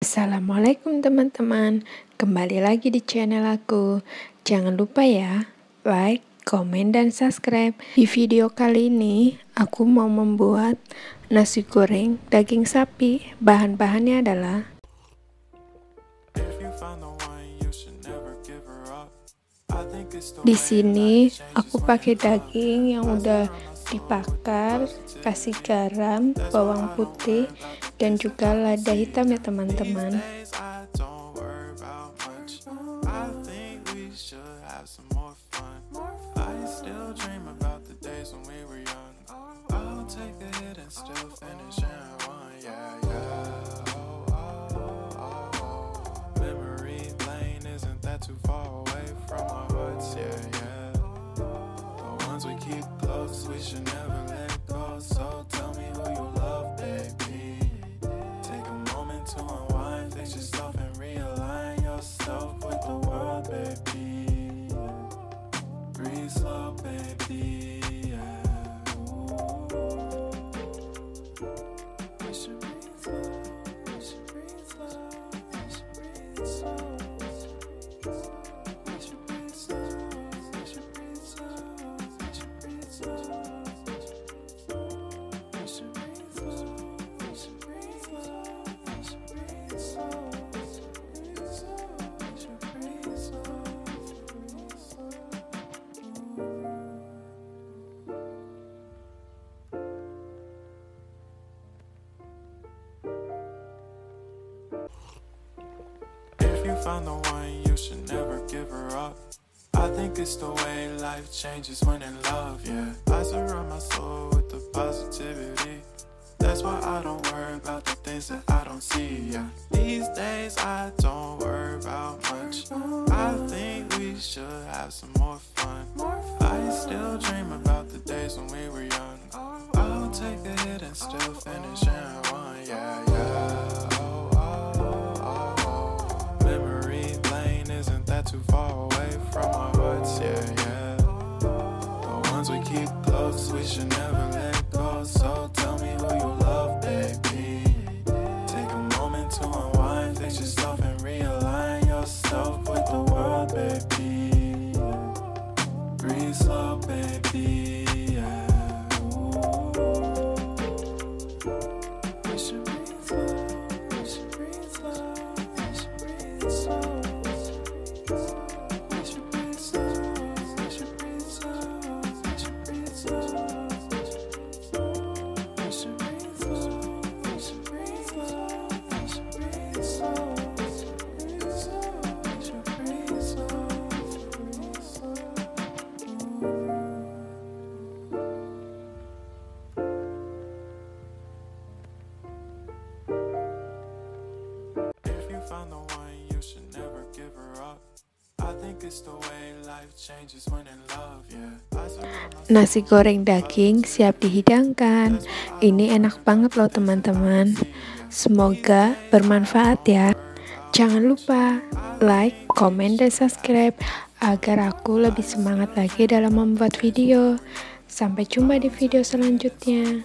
Assalamualaikum teman-teman, kembali lagi di channel aku. Jangan lupa ya, like, komen, dan subscribe. Di video kali ini, aku mau membuat nasi goreng daging sapi. Bahan-bahannya adalah di sini aku pakai daging yang udah dibakar, kasih garam, bawang putih, dan juga lada hitam ya teman-teman. We should never let go, so tell me who you love, baby. Take a moment to unwind, fix yourself and realign yourself with the world, baby. Breathe slow, baby, yeah. We should breathe slow, we should breathe slow, we should breathe slow. We should breathe slow, we should breathe slow, we should breathe slow. Found the one, you should never give her up. I think it's the way life changes when in love, yeah. I surround my soul with the positivity. That's why I don't worry about the things that I don't see, yeah. These days I don't worry about much. I think we should have some more fun. I still dream about the days when we were young. I'll take a hit and still finish in one, yeah, yeah. Too far away from our hearts, yeah, yeah. The ones we keep close, we should never let go. So tell me who you love, baby. Take a moment to unwind, fix yourself and realign yourself with the world, baby. Breathe slow, baby, yeah. We should breathe slow, we should breathe slow, we should breathe slow. Found the one, you should never give her up. I think it's the way life changes when in love, yeah. Nasi goreng daging siap dihidangkan. Ini enak banget loh teman-teman. Semoga bermanfaat ya. Jangan lupa like, komen, dan subscribe agar aku lebih semangat lagi dalam membuat video. Sampai jumpa di video selanjutnya.